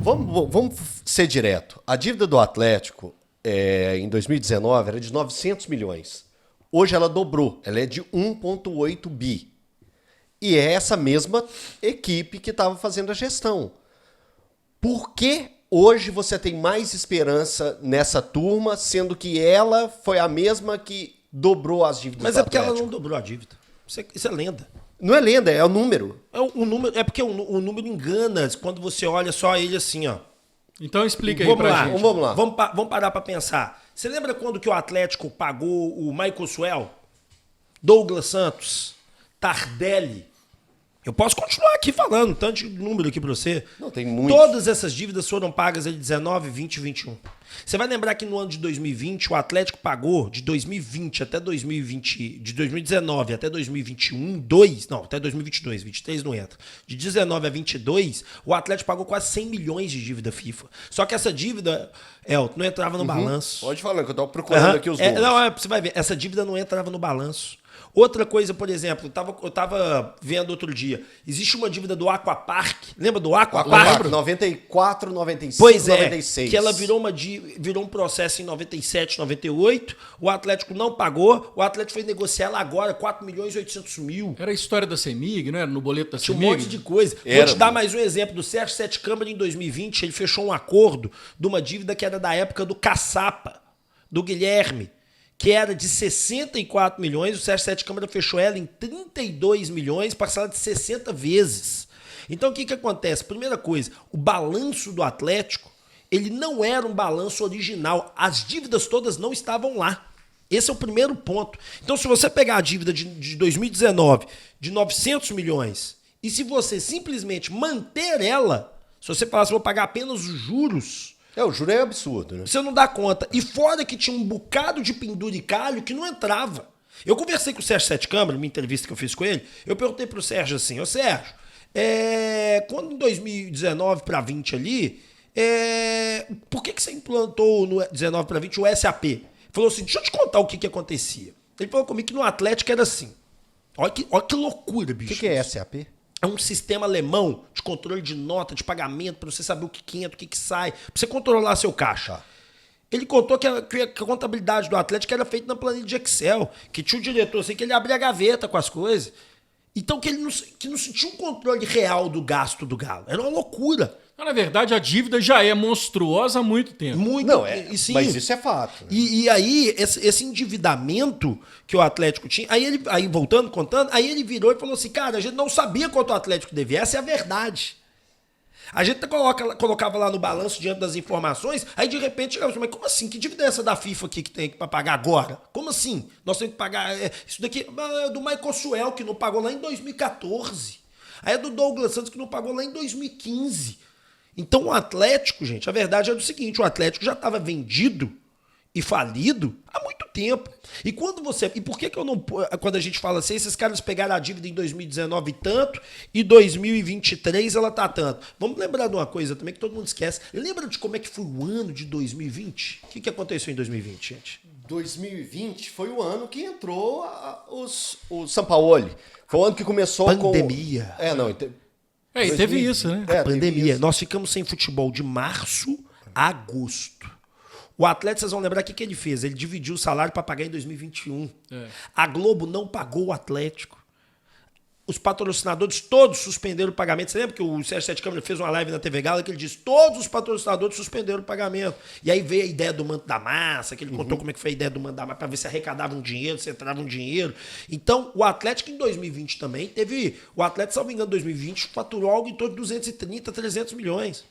Vamos ser direto. A dívida do Atlético em 2019 era de 900 milhões. Hoje ela dobrou. Ela é de 1,8 bi. E é essa mesma equipe que estava fazendo a gestão. Por que hoje você tem mais esperança nessa turma, sendo que ela foi a mesma que dobrou as dívidas do Atlético? Mas é porque ela não dobrou a dívida. Isso é lenda. Não é lenda, é o número. É porque o número engana quando você olha só ele assim, ó. Então explica aí pra gente. Vamos lá. Vamos parar pra pensar. Você lembra quando que o Atlético pagou o Michael Suell, Douglas Santos, Tardelli? Eu posso continuar aqui falando, tanto de número aqui pra você. Não, tem muito. Todas essas dívidas foram pagas em 19, 20 e 21. Você vai lembrar que no ano de 2020, o Atlético pagou de 2020 até 2020, de 2019 até 2021, até 2022, 23 não entra. De 19 a 22, o Atlético pagou quase 100 milhões de dívida FIFA. Só que essa dívida, Elton, não entrava no balanço. Pode falar, que eu tô procurando aqui os números. Você vai ver, essa dívida não entrava no balanço. Outra coisa, por exemplo, eu tava vendo outro dia, existe uma dívida do Aquapark, lembra do Aquapark? 94, 95, Pois é, 96. que ela virou um processo em 97, 98, o Atlético não pagou, o Atlético foi negociar ela agora, 4 milhões e 800 mil. Era a história da CEMIG, não era? No boleto da Tinha um CEMIG? monte de coisa. Vou te dar mais um exemplo do Sérgio Sete Câmara em 2020, ele fechou um acordo de uma dívida que era da época do Caçapa, do Guilherme, que era de 64 milhões, o Sérgio Sete Câmara fechou ela em 32 milhões, parcelada de 60 vezes. Então o que acontece? Primeira coisa, o balanço do Atlético, ele não era um balanço original, as dívidas todas não estavam lá. Esse é o primeiro ponto. Então se você pegar a dívida de 2019 de 900 milhões e se você simplesmente manter ela, se você falar assim, vou pagar apenas os juros, o juro é absurdo, né? você não dá conta. E fora que tinha um bocado de penduricalho que não entrava. Eu conversei com o Sérgio Sete Câmara, numa entrevista que eu fiz com ele, eu perguntei pro Sérgio assim, ô Sérgio, quando em 2019 para 20 ali, por que você implantou no 19 para 20 o SAP? Ele falou assim, deixa eu te contar o que acontecia. Ele falou comigo que no Atlético era assim. Olha que loucura, bicho. O que é SAP? É um sistema alemão de controle de nota, de pagamento, para você saber o que entra, o que sai, para você controlar seu caixa. Ele contou que a contabilidade do Atlético era feita na planilha de Excel, que tinha o diretor assim, que ele abria a gaveta com as coisas. Então que ele não sentia um controle real do gasto do Galo. Era uma loucura. Na verdade, a dívida já é monstruosa há muito tempo. Mas isso é fato. Né? E aí, esse endividamento que o Atlético tinha, aí voltando, contando, aí ele virou e falou assim, cara, a gente não sabia quanto o Atlético devia, essa é a verdade. A gente colocava lá no balanço diante das informações, aí de repente, mas como assim? Que dívida é essa da FIFA aqui que tem para pagar agora? Como assim? Nós temos que pagar, isso daqui é do Michael Suell, que não pagou lá em 2014. Aí é do Douglas Santos, que não pagou lá em 2015. Então o Atlético, gente, a verdade é o seguinte, o Atlético já estava vendido e falido há muito tempo. E por que eu não, quando a gente fala assim, esses caras pegaram a dívida em 2019 tanto e 2023 ela tá tanto. Vamos lembrar de uma coisa também que todo mundo esquece. Lembra de como é que foi o ano de 2020? O que aconteceu em 2020, gente? 2020 foi o ano que entrou o Sampaoli. Foi o ano que começou pandemia. E teve isso, né? A pandemia. Nós ficamos sem futebol de março a agosto. O Atlético, vocês vão lembrar o que ele fez. Ele dividiu o salário para pagar em 2021. A Globo não pagou o Atlético. Os patrocinadores todos suspenderam o pagamento. Você lembra que o Sérgio Sete Câmara fez uma live na TV Galo que ele disse todos os patrocinadores suspenderam o pagamento. E aí veio a ideia do manto da massa, que ele contou como é que foi a ideia do manto da massa, para ver se arrecadava um dinheiro, se entrava um dinheiro. Então, o Atlético em 2020 também teve... O Atlético, salvo engano, em 2020 faturou algo em torno de 230, 300 milhões.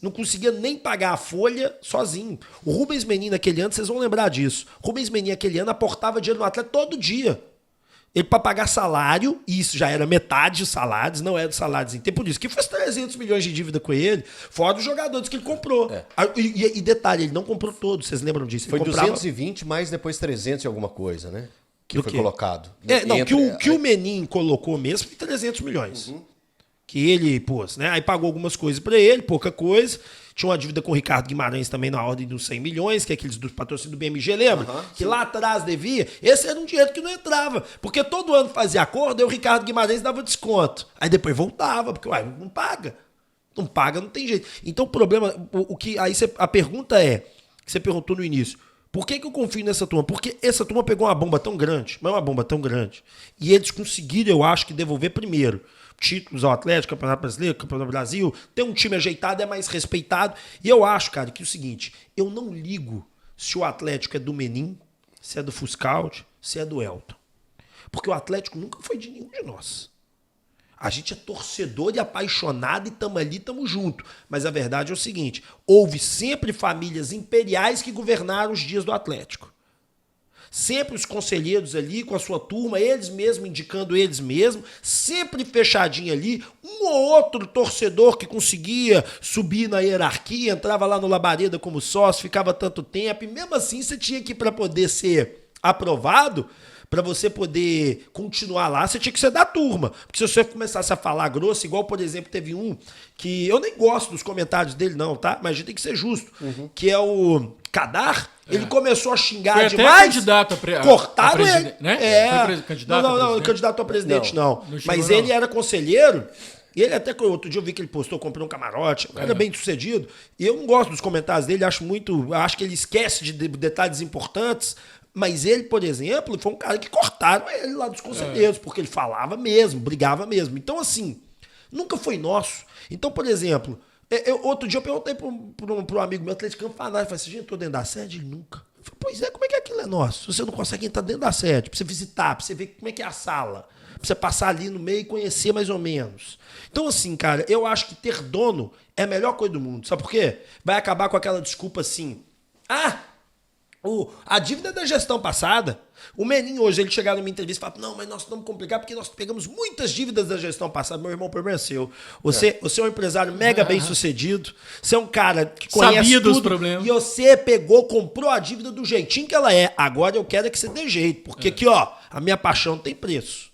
Não conseguia nem pagar a folha sozinho. O Rubens Menin naquele ano, vocês vão lembrar disso. O Rubens Menin naquele ano aportava dinheiro no Atlético todo dia. Ele para pagar salário, e isso já era metade dos salários, não era dos salários em tempo disso, que fez 300 milhões de dívida com ele, fora dos jogadores que ele comprou. E detalhe, ele não comprou todos, vocês lembram disso? Foi 220, mais depois 300 e alguma coisa, né? Que foi colocado. Que o Menin colocou mesmo foi 300 milhões. Que ele pôs, né? Aí pagou algumas coisas para ele, pouca coisa. Tinha uma dívida com o Ricardo Guimarães também na ordem dos 100 milhões, que é aqueles dos patrocínios do BMG, lembra? Que lá atrás devia. Esse era um dinheiro que não entrava. Porque todo ano fazia acordo, aí o Ricardo Guimarães dava desconto. Aí depois voltava, porque não paga. Não paga, não tem jeito. Então o problema, a pergunta é, que você perguntou no início, por que eu confio nessa turma? Porque essa turma pegou uma bomba tão grande, mas uma bomba tão grande, e eles conseguiram, eu acho, que devolver primeiro títulos ao Atlético, Campeonato Brasileiro, Campeonato do Brasil, ter um time ajeitado é mais respeitado. E eu acho, cara, que é o seguinte, eu não ligo se o Atlético é do Menin, se é do Fuscaldi, se é do Elton. Porque o Atlético nunca foi de nenhum de nós. A gente é torcedor e apaixonado e tamo ali, tamo junto. Mas a verdade é o seguinte, houve sempre famílias imperiais que governaram os dias do Atlético. Sempre os conselheiros ali com a sua turma, eles mesmos indicando eles mesmos, sempre fechadinho ali, um ou outro torcedor que conseguia subir na hierarquia, entrava lá no Labareda como sócio, ficava tanto tempo, e mesmo assim você tinha que, para poder ser aprovado, para você poder continuar lá, você tinha que ser da turma. Porque se você começasse a falar grosso, igual, por exemplo, teve um que eu nem gosto dos comentários dele não, tá? Mas a gente tem que ser justo, que é o Kadar. Ele começou a xingar foi demais. Até candidato cortaram ele. Né? Foi candidato não, candidato a presidente não. Mas ele era conselheiro. E ele até, outro dia eu vi que ele postou, comprou um camarote, um cara bem sucedido. E eu não gosto dos comentários dele, acho que ele esquece de detalhes importantes. Mas ele, por exemplo, foi um cara que cortaram ele lá dos conselheiros, porque ele falava mesmo, brigava mesmo. Então, assim, nunca foi nosso. Então, por exemplo, outro dia eu perguntei para um amigo meu, atleticano fanático, falei, você já entrou dentro da sede? Ele nunca. Eu falei, pois é, como é que aquilo é nosso? Você não consegue entrar dentro da sede, pra você visitar, pra você ver como é que é a sala, pra você passar ali no meio e conhecer mais ou menos. Então, assim, cara, eu acho que ter dono é a melhor coisa do mundo. Sabe por quê? Vai acabar com aquela desculpa assim, a dívida da gestão passada, o Menin hoje, ele chegar numa entrevista e falar, não, mas nós estamos complicados porque nós pegamos muitas dívidas da gestão passada. Meu irmão, o problema é seu. Você é um empresário mega bem sucedido, você é um cara que conhece sabia tudo, dos problemas. E você comprou a dívida do jeitinho que ela é. Agora eu quero que você dê jeito, porque aqui, ó, a minha paixão tem preço.